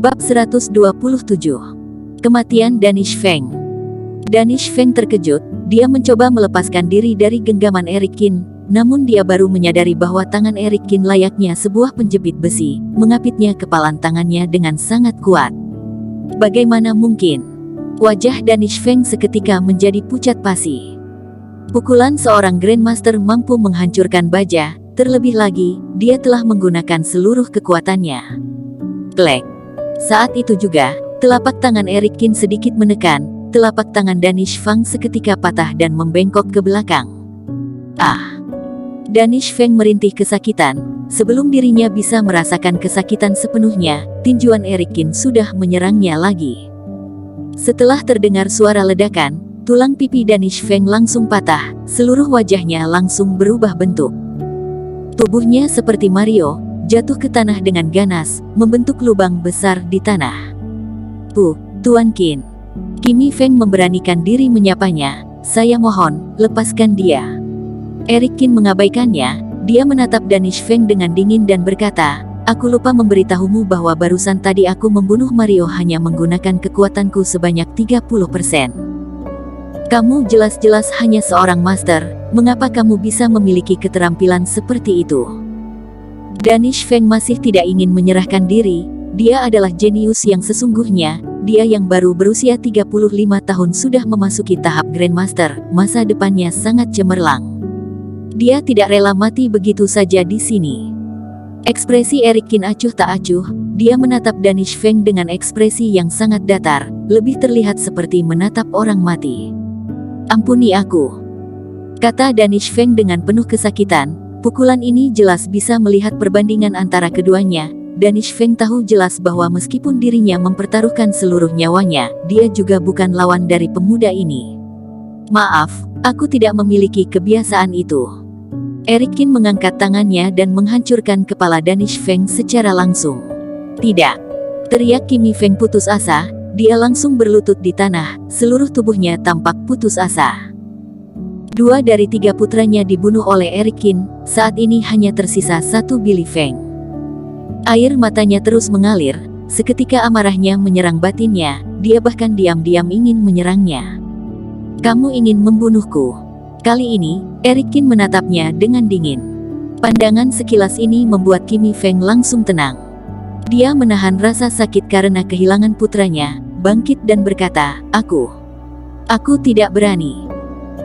Bab 127. Kematian Danish Feng. Danish Feng terkejut, dia mencoba melepaskan diri dari genggaman Eric Qin, namun dia baru menyadari bahwa tangan Eric Qin layaknya sebuah penjepit besi, mengapitnya kepalan tangannya dengan sangat kuat. Bagaimana mungkin? Wajah Danish Feng seketika menjadi pucat pasi. Pukulan seorang Grandmaster mampu menghancurkan baja, terlebih lagi, dia telah menggunakan seluruh kekuatannya. Klek. Saat itu juga, telapak tangan Eric Qin sedikit menekan, telapak tangan Danish Feng seketika patah dan membengkok ke belakang. Ah! Danish Feng merintih kesakitan, sebelum dirinya bisa merasakan kesakitan sepenuhnya, tinjuan Eric Qin sudah menyerangnya lagi. Setelah terdengar suara ledakan, tulang pipi Danish Feng langsung patah, seluruh wajahnya langsung berubah bentuk. Tubuhnya seperti Mario, jatuh ke tanah dengan ganas, membentuk lubang besar di tanah. Tuan Qin. Kimi Feng memberanikan diri menyapanya, saya mohon, lepaskan dia. Eric Qin mengabaikannya, dia menatap Danish Feng dengan dingin dan berkata, aku lupa memberitahumu bahwa barusan tadi aku membunuh Mario hanya menggunakan kekuatanku sebanyak 30%. Kamu jelas-jelas hanya seorang master, mengapa kamu bisa memiliki keterampilan seperti itu? Danish Feng masih tidak ingin menyerahkan diri, dia adalah jenius yang sesungguhnya, dia yang baru berusia 35 tahun sudah memasuki tahap Grandmaster, masa depannya sangat cemerlang. Dia tidak rela mati begitu saja di sini. Ekspresi Eric Qin acuh tak acuh, dia menatap Danish Feng dengan ekspresi yang sangat datar, lebih terlihat seperti menatap orang mati. Ampuni aku, kata Danish Feng dengan penuh kesakitan. Pukulan ini jelas bisa melihat perbandingan antara keduanya. Danish Feng tahu jelas bahwa meskipun dirinya mempertaruhkan seluruh nyawanya, dia juga bukan lawan dari pemuda ini. Maaf, aku tidak memiliki kebiasaan itu. Eric Qin mengangkat tangannya dan menghancurkan kepala Danish Feng secara langsung. Tidak, teriak Kimi Feng putus asa, dia langsung berlutut di tanah, seluruh tubuhnya tampak putus asa. 2 dari 3 putranya dibunuh oleh Eric Qin, saat ini hanya tersisa 1 Billy Feng. Air matanya terus mengalir, seketika amarahnya menyerang batinnya, dia bahkan diam-diam ingin menyerangnya. Kamu ingin membunuhku? Kali ini, Eric Qin menatapnya dengan dingin. Pandangan sekilas ini membuat Kimi Feng langsung tenang. Dia menahan rasa sakit karena kehilangan putranya, bangkit dan berkata, Aku tidak berani.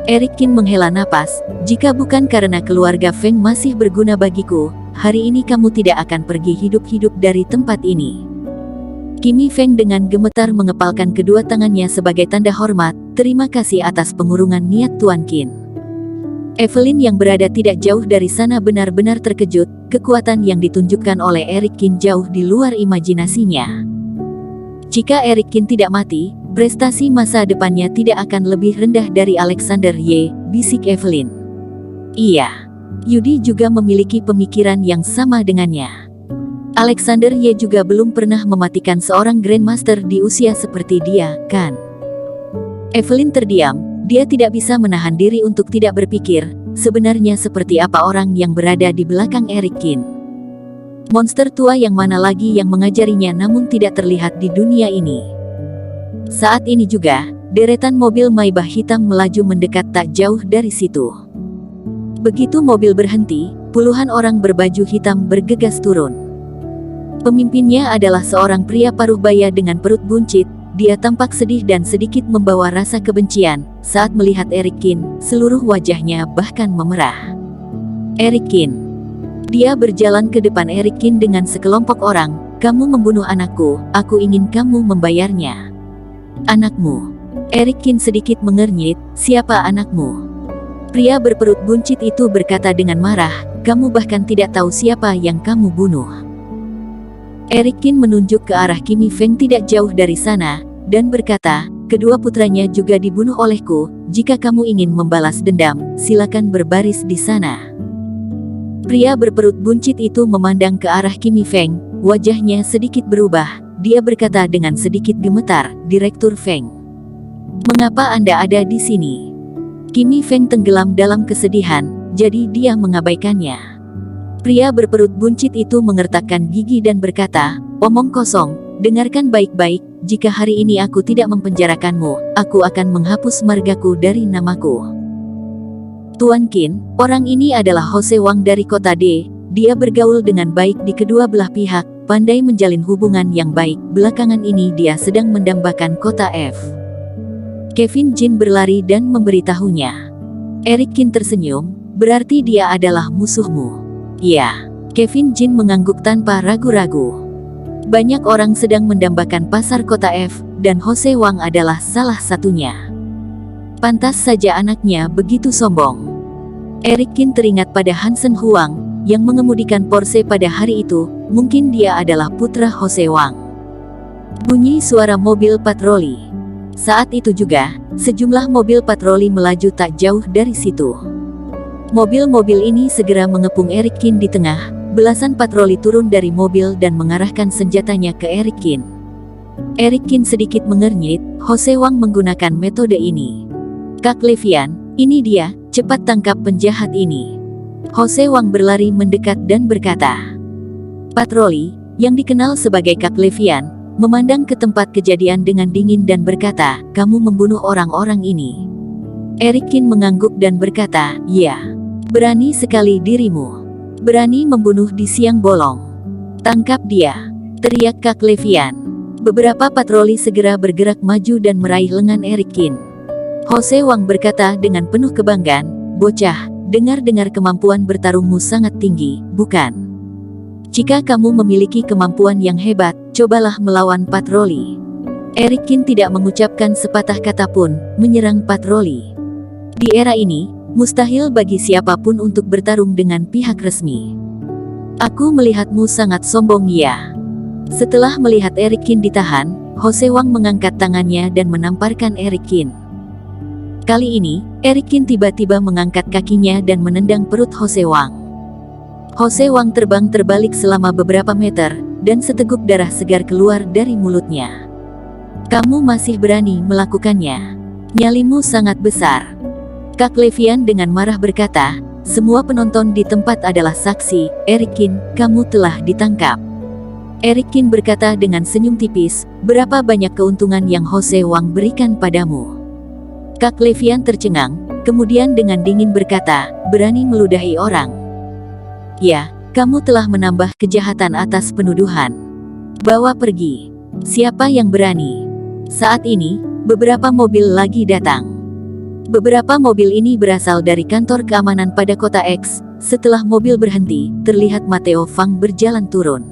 Eric Qin menghela napas, jika bukan karena keluarga Feng masih berguna bagiku, hari ini kamu tidak akan pergi hidup-hidup dari tempat ini. Kimi Feng dengan gemetar mengepalkan kedua tangannya sebagai tanda hormat, terima kasih atas pengurungan niat Tuan Qin. Evelyn yang berada tidak jauh dari sana benar-benar terkejut, kekuatan yang ditunjukkan oleh Eric Qin jauh di luar imajinasinya. Jika Eric Qin tidak mati, prestasi masa depannya tidak akan lebih rendah dari Alexander Ye, bisik Evelyn. Iya, Yudi juga memiliki pemikiran yang sama dengannya. Alexander Ye juga belum pernah mematikan seorang Grandmaster di usia seperti dia, kan? Evelyn terdiam, dia tidak bisa menahan diri untuk tidak berpikir, sebenarnya seperti apa orang yang berada di belakang Eric Qin. Monster tua yang mana lagi yang mengajarinya namun tidak terlihat di dunia ini. Saat ini juga, deretan mobil Maybach hitam melaju mendekat tak jauh dari situ. Begitu mobil berhenti, puluhan orang berbaju hitam bergegas turun. Pemimpinnya adalah seorang pria paruh baya dengan perut buncit, dia tampak sedih dan sedikit membawa rasa kebencian, saat melihat Eric Qin, seluruh wajahnya bahkan memerah. Eric Qin. Dia berjalan ke depan Eric Qin dengan sekelompok orang, kamu membunuh anakku, aku ingin kamu membayarnya. Anakmu. Eric Qin sedikit mengernyit, siapa anakmu? Pria berperut buncit itu berkata dengan marah, kamu bahkan tidak tahu siapa yang kamu bunuh. Eric Qin menunjuk ke arah Kimi Feng tidak jauh dari sana, dan berkata, kedua putranya juga dibunuh olehku, jika kamu ingin membalas dendam, silakan berbaris di sana. Pria berperut buncit itu memandang ke arah Kimi Feng, wajahnya sedikit berubah, dia berkata dengan sedikit gemetar, Direktur Feng. Mengapa Anda ada di sini? Kimi Feng tenggelam dalam kesedihan, jadi dia mengabaikannya. Pria berperut buncit itu mengertakkan gigi dan berkata, omong kosong, dengarkan baik-baik, jika hari ini aku tidak mempenjarakanmu, aku akan menghapus margaku dari namaku. Tuan Qin, orang ini adalah Jose Wang dari kota D. Dia bergaul dengan baik di kedua belah pihak, pandai menjalin hubungan yang baik. Belakangan ini dia sedang mendambakan kota F. Kevin Jin berlari dan memberitahunya. Eric Qin tersenyum, berarti dia adalah musuhmu. Ya, Kevin Jin mengangguk tanpa ragu-ragu. Banyak orang sedang mendambakan pasar kota F, dan Jose Wang adalah salah satunya. Pantas saja anaknya begitu sombong. Eric Qin teringat pada Hansen Huang, yang mengemudikan Porsche pada hari itu, mungkin dia adalah putra Jose Wang. Bunyi suara mobil patroli. Saat itu juga, sejumlah mobil patroli melaju tak jauh dari situ. Mobil-mobil ini segera mengepung Eric Qin di tengah, belasan patroli turun dari mobil dan mengarahkan senjatanya ke Eric Qin. Eric Qin sedikit mengernyit, Jose Wang menggunakan metode ini. Kak Levian, ini dia, cepat tangkap penjahat ini. Jose Wang berlari mendekat dan berkata. Patroli, yang dikenal sebagai Kak Levian, memandang ke tempat kejadian dengan dingin dan berkata, kamu membunuh orang-orang ini. Eric Qin mengangguk dan berkata, ya, berani sekali dirimu. Berani membunuh di siang bolong. Tangkap dia, teriak Kak Levian. Beberapa patroli segera bergerak maju dan meraih lengan Eric Qin. Jose Wang berkata dengan penuh kebanggaan, bocah, dengar-dengar kemampuan bertarungmu sangat tinggi, bukan? Jika kamu memiliki kemampuan yang hebat, cobalah melawan patroli. Eric Qin tidak mengucapkan sepatah kata pun, menyerang patroli. Di era ini, mustahil bagi siapapun untuk bertarung dengan pihak resmi. Aku melihatmu sangat sombong ya. Setelah melihat Eric Qin ditahan, Jose Wang mengangkat tangannya dan menamparkan Eric Qin. Kali ini, Eric Qin tiba-tiba mengangkat kakinya dan menendang perut Jose Wang. Jose Wang terbang terbalik selama beberapa meter, dan seteguk darah segar keluar dari mulutnya. Kamu masih berani melakukannya. Nyalimu sangat besar. Kak Levian dengan marah berkata, semua penonton di tempat adalah saksi, Eric Qin, kamu telah ditangkap. Eric Qin berkata dengan senyum tipis, berapa banyak keuntungan yang Jose Wang berikan padamu? Kak Levian tercengang, kemudian dengan dingin berkata, berani meludahi orang. Ya, kamu telah menambah kejahatan atas penuduhan. Bawa pergi. Siapa yang berani? Saat ini, beberapa mobil lagi datang. Beberapa mobil ini berasal dari kantor keamanan pada kota X. Setelah mobil berhenti, terlihat Matteo Fang berjalan turun.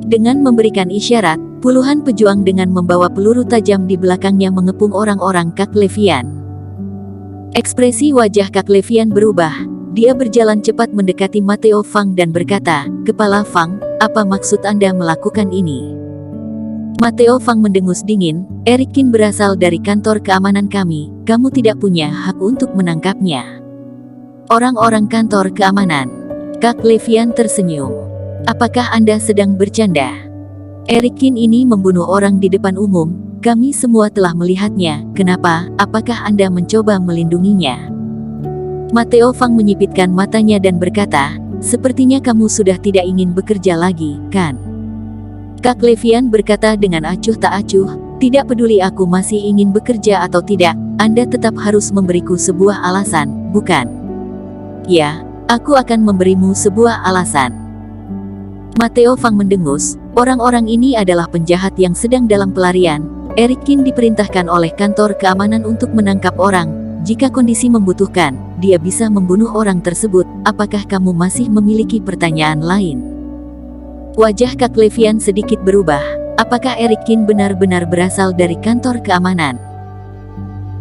Dengan memberikan isyarat, puluhan pejuang dengan membawa peluru tajam di belakangnya mengepung orang-orang Kak Levian. Ekspresi wajah Kak Levian berubah. Dia berjalan cepat mendekati Matteo Fang dan berkata, Kepala Fang, apa maksud Anda melakukan ini? Matteo Fang mendengus dingin, Eric Qin berasal dari kantor keamanan kami, kamu tidak punya hak untuk menangkapnya. Orang-orang kantor keamanan. Kak Levian tersenyum. Apakah Anda sedang bercanda? Eric Qin ini membunuh orang di depan umum, kami semua telah melihatnya, kenapa, apakah Anda mencoba melindunginya? Matteo Fang menyipitkan matanya dan berkata, sepertinya kamu sudah tidak ingin bekerja lagi, kan? Kak Levian berkata dengan acuh tak acuh, tidak peduli aku masih ingin bekerja atau tidak, Anda tetap harus memberiku sebuah alasan, bukan? Ya, aku akan memberimu sebuah alasan. Matteo Fang mendengus, orang-orang ini adalah penjahat yang sedang dalam pelarian. Eric Qin diperintahkan oleh kantor keamanan untuk menangkap orang. Jika kondisi membutuhkan, dia bisa membunuh orang tersebut. Apakah kamu masih memiliki pertanyaan lain? Wajah Kak Levian sedikit berubah. Apakah Eric Qin benar-benar berasal dari kantor keamanan?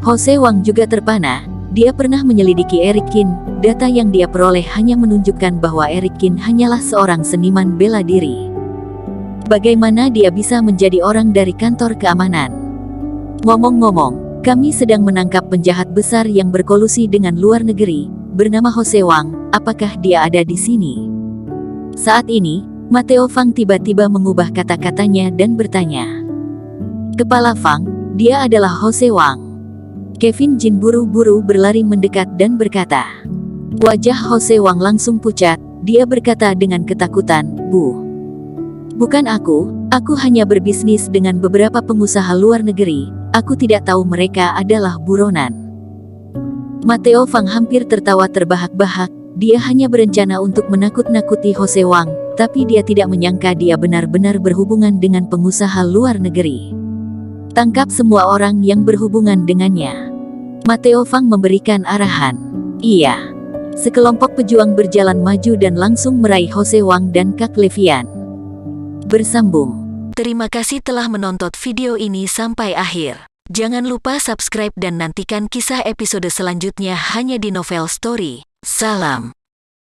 Jose Wang juga terpana. Dia pernah menyelidiki Eric Qin. Data yang dia peroleh hanya menunjukkan bahwa Eric Qin hanyalah seorang seniman bela diri. Bagaimana dia bisa menjadi orang dari kantor keamanan? Ngomong-ngomong, kami sedang menangkap penjahat besar yang berkolusi dengan luar negeri, bernama Jose Wang. Apakah dia ada di sini? Saat ini, Matteo Fang tiba-tiba mengubah kata-katanya dan bertanya. Kepala Fang, dia adalah Jose Wang. Kevin Jin buru-buru berlari mendekat dan berkata. Wajah Jose Wang langsung pucat, dia berkata dengan ketakutan, Bu. Bukan aku hanya berbisnis dengan beberapa pengusaha luar negeri, aku tidak tahu mereka adalah buronan. Mateo Fang hampir tertawa terbahak-bahak, dia hanya berencana untuk menakut-nakuti Jose Wang, tapi dia tidak menyangka dia benar-benar berhubungan dengan pengusaha luar negeri. Tangkap semua orang yang berhubungan dengannya. Mateo Fang memberikan arahan. Iya. Sekelompok pejuang berjalan maju dan langsung meraih Jose Wang dan Kak Levian. Bersambung. Terima kasih telah menonton video ini sampai akhir. Jangan lupa subscribe dan nantikan kisah episode selanjutnya hanya di Novel Story. Salam.